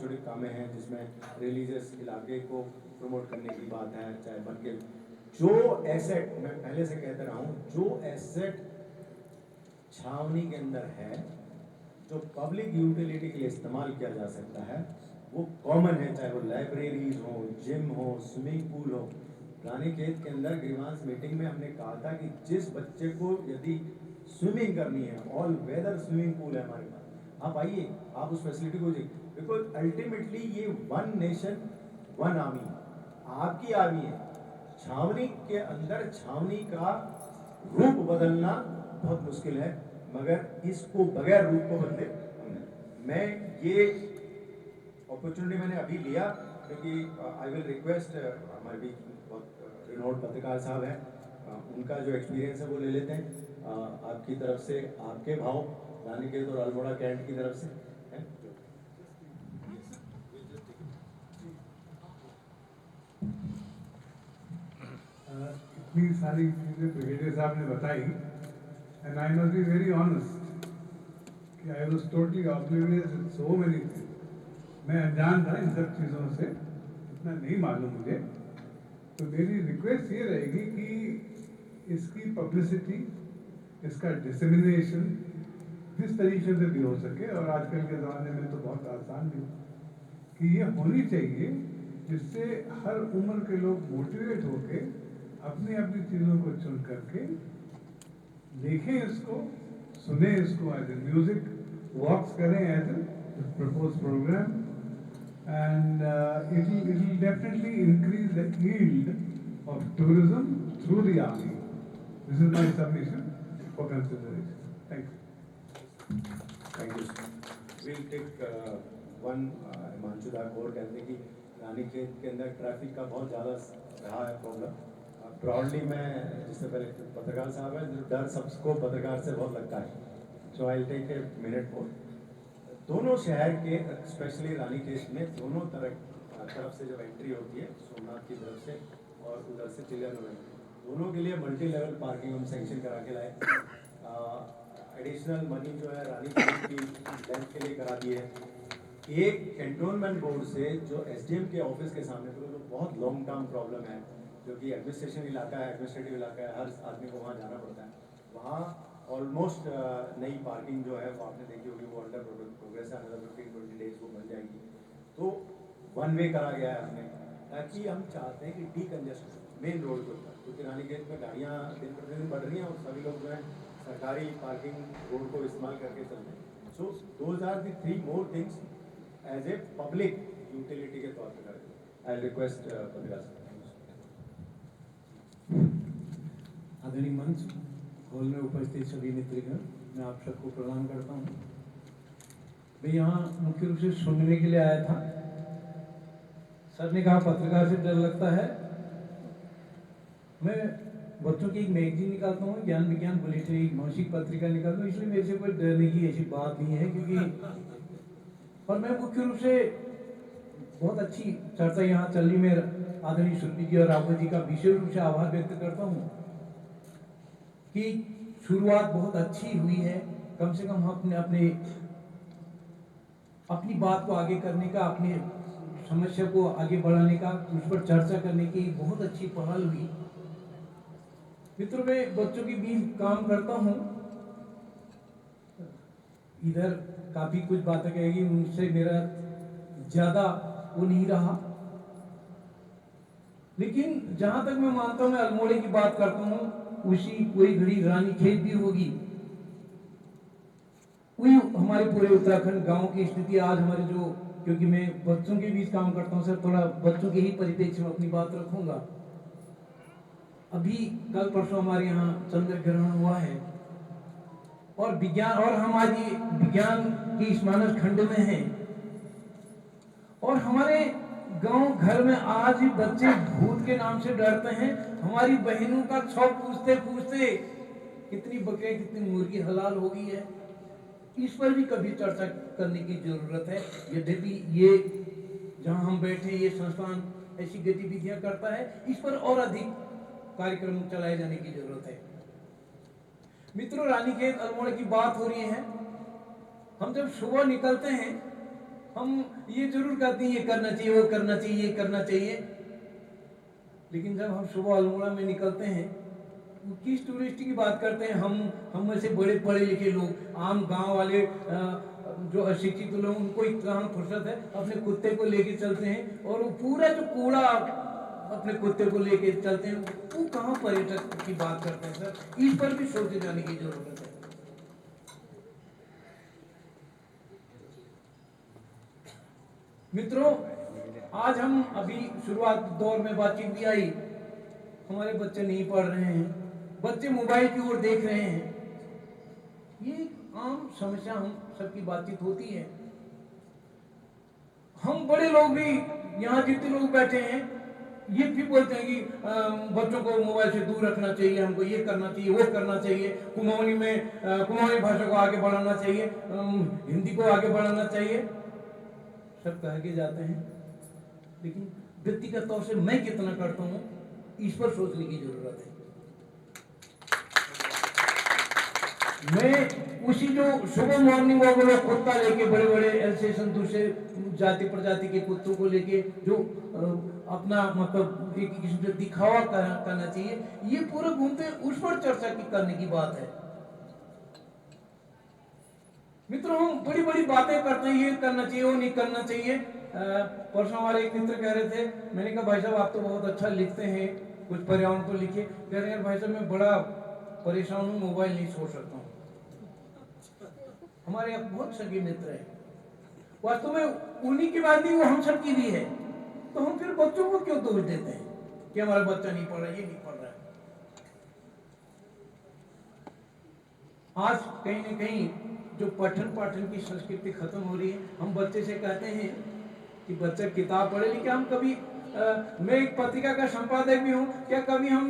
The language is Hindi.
छोटी कामें हैं जिसमें रिलीजियस इलाके को प्रमोट करने की बात है, चाहे बन के जो एसेट, मैं पहले से कहते रहा हूँ, जो एसेट छावनी के अंदर है जो पब्लिक यूटिलिटी के लिए इस्तेमाल किया जा सकता है वो कॉमन है, चाहे वो लाइब्रेरीज हो, जिम हो, स्विमिंग पूल हो। रानीखेत के अंदर ग्रीवांस मीटिंग में हमने कहा था कि जिस बच्चे को यदि स्विमिंग करनी है, ऑल वेदर स्विमिंग पूल है हमारे पास, आप आइए, आप उस फैसिलिटी को देखिए, बिकॉज अल्टीमेटली ये वन नेशन वन आर्मी, आपकी आर्मी है। छावनी के अंदर छावनी का रूप बदलना बहुत मुश्किल है, मगर इसको बगैर रूप को बदले मैं ये अपॉर्चुनिटी मैंने अभी लिया क्योंकि आई विल रिक्वेस्ट हमारे बीच बहुत रिनोड पत्रकार साहब हैं, उनका जो एक्सपीरियंस है वो ले लेते हैं। आपकी तरफ से आपके भाव रानीखेत और अल्मोड़ा कैंट की तरफ से हैं। इतनी सारी चीज़ें ब्रिगेडियर साहब ने बताई and I must be very honest कि I was totally oblivious in so many things. मैं अनजान था इन सब चीज़ों से, इतना नहीं मालूम मुझे। तो मेरी रिक्वेस्ट ये रहेगी कि इसकी पब्लिसिटी, इसका डिसेमिनेशन जिस तरीके से भी हो सके, और आजकल के ज़माने में तो बहुत आसान भी कि ये होनी चाहिए, जिससे हर उम्र के लोग मोटिवेट होके अपनी अपनी चीज़ों को चुन करके देखें इसको, सुने इसको एज ए म्यूजिक, वॉक्स करें as a propose program, and it will definitely increase the yield of tourism through the army. This is my submission for consideration. Thank you. Thank you. Will take one. Himanshu Das और कहते हैं कि रानीखेत के अंदर ट्रैफिक का बहुत ज़्यादा रहा है प्रॉब्लम। ब्रॉडली मैं, जिससे पहले पत्रकार साहब है, जो डर सबको पत्रकार से बहुत लगता है, सो आई टेक ए मिनट मोर। दोनों शहर के स्पेशली रानीखेत में दोनों तरफ से जब एंट्री होती है सोमनाथ की तरफ से और उधर से चिल्ड्रन में, दोनों के लिए मल्टी लेवल पार्किंग हम सेंक्शन करा के लाए। एडिशनल मनी जो है रानीखेत की लेंथ के लिए करा दी है। एक कैंटोनमेंट बोर्ड से जो एसडीएम के ऑफिस के सामने तो बहुत लॉन्ग टर्म प्रॉब्लम है, जो कि एडमिनिस्ट्रेशन इलाका है, एडमिनिस्ट्रेटिव इलाका है, हर आदमी को वहाँ जाना पड़ता है। वहाँ ऑलमोस्ट नई पार्किंग जो है वो आपने देखी होगी, वो अंडर प्रोग्रेस है, अंदर 15-20 डेज वो बन जाएगी। तो वन वे करा गया है हमने, ताकि हम चाहते हैं कि डीकंजेस्ट मेन रोड के ऊपर, क्योंकि रानीखेत में गाड़ियाँ दिन प्रतिदिन बढ़ रही हैं और सभी लोग जो है सरकारी पार्किंग रोड को इस्तेमाल करके चलते हैं। So those are the 3 more things as a public utility के तौर पर करें। आई रिक्वेस्ट पत्रकार आदरणीय मंच, हॉल में उपस्थित सभी मित्रगण, मैं आप सबको प्रणाम करता हूँ। मैं यहाँ मुख्य रूप से सुनने के लिए आया था। सर ने कहा पत्रकार से डर लगता है। मैं बच्चों की एक मैगजीन निकालता हूँ, ज्ञान विज्ञान बुलेटिन, एक मासिक पत्रिका निकालता हूँ, इसलिए मेरे से कोई डरने की ऐसी बात नहीं है। क्योंकि और मैं मुख्य रूप से बहुत अच्छी चर्चा यहाँ चल रही, मैं आदरणीय सुरभि जी और राघव जी का विशेष रूप से आभार व्यक्त करता हूँ कि शुरुआत बहुत अच्छी हुई है। कम से कम अपने अपनी बात को आगे करने का, अपनी समस्या को आगे बढ़ाने का, उस पर चर्चा करने की बहुत अच्छी पहल हुई। मित्रों, मैं बच्चों के बीच काम करता हूँ, इधर काफी कुछ बातें कहेगी, उनसे मेरा ज्यादा वो नहीं रहा, लेकिन जहां तक मैं मानता हूं, मैं अल्मोड़े की बात करता हूं, उसी कोई घड़ी रानीखेत भी होगी। वही हमारे पूरे उत्तराखंड गांव की स्थिति आज हमारे जो, क्योंकि मैं बच्चों के बीच काम करता हूं सर, थोड़ा बच्चों के ही परिप्रेक्ष्य में अपनी बात रखूंगा। अभी कल परसों हमारे यहाँ चंद्र ग्रहण हुआ है और विज्ञान, और हम आज विज्ञान की इस मानस खंड में हैं, और हमारे गांव घर में आज भी बच्चे भूत के नाम से डरते हैं। हमारी बहनों का छौ पूछते पूछते कितनी बकरियां, कितनी मुर्गी हलाल हो गई है। इस पर भी कभी चर्चा करने की जरूरत है। यद्यपि ये जहां हम बैठे, ये संस्थान ऐसी गतिविधियां करता है, इस पर और अधिक कार्यक्रम चलाए जाने की जरूरत है। मित्रों, रानीखेत अल्मोड़ा की बात हो रही है। हम जब सुबह निकलते हैं, हम ये जरूर कहती हैं ये करना चाहिए, वो करना चाहिए, ये करना चाहिए, लेकिन जब हम सुबह अल्मोड़ा में निकलते हैं, किस टूरिस्ट की बात करते हैं, हम में से बड़े पढ़े लिखे लोग, आम गांव वाले जो अशिक्षित लोग, उनको इतना फुर्सत है, अपने कुत्ते को लेके चलते हैं और वो पूरा जो कूड़ा अपने कुत्ते को लेके चलते हैं, वो कहाँ पर्यटक की बात करते हैं सर। इस पर भी सोचे जाने की जरूरत है। मित्रों, आज हम अभी शुरुआत दौर में बातचीत भी आई, हमारे बच्चे नहीं पढ़ रहे हैं, बच्चे मोबाइल की ओर देख रहे हैं, ये एक आम समस्या हम सबकी बातचीत होती है। हम बड़े लोग भी, यहाँ जितने लोग बैठे हैं, ये भी बोलते हैं कि बच्चों को मोबाइल से दूर रखना चाहिए, हमको ये करना चाहिए, वो करना चाहिए, कुमाऊनी भाषा को आगे बढ़ाना चाहिए, हिंदी को आगे बढ़ाना चाहिए, सब कह के जाते हैं, लेकिन व्यक्तिगत तौर से मैं कितना करता हूँ, इस पर सोचने की जरूरत है। मैं उसी जो सुबह मॉर्निंग वॉक में कुत्ता लेके, बड़े बड़े एल्सेशन दूसरे जाति प्रजाति के कुत्तों को लेके जो अपना मतलब एक किस्म से दिखावा करना चाहिए, ये पूरा घूमते उस पर चर्चा करने की बात है। मित्रों, हम बड़ी बड़ी बातें करते हैं, ये करना चाहिए, वो नहीं करना चाहिए। परसों हमारे एक मित्र कह रहे थे, मैंने कहा भाई साहब आप तो बहुत अच्छा लिखते हैं, कुछ पर्यावरण को लिखिए। कह रहे हैं भाई साहब मैं बड़ा परेशान हूँ, मोबाइल नहीं छोड़ सकता हूँ। हमारे यहाँ बहुत सगे मित्र है, वास्तव में उन्हीं की बात नहीं, वो हम सब की भी है। तो हम फिर बच्चों को क्यों दोष देते हैं कि हमारा बच्चा नहीं पढ़ रहा, ये नहीं पढ़ रहा है। आज कहीं न कहीं जो पठन पाठन की संस्कृति खत्म हो रही है। हम बच्चे से कहते हैं कि बच्चा किताब पढ़े, लेकिन हम कभी मैं एक पत्रिका का संपादक भी हूँ, क्या कभी हम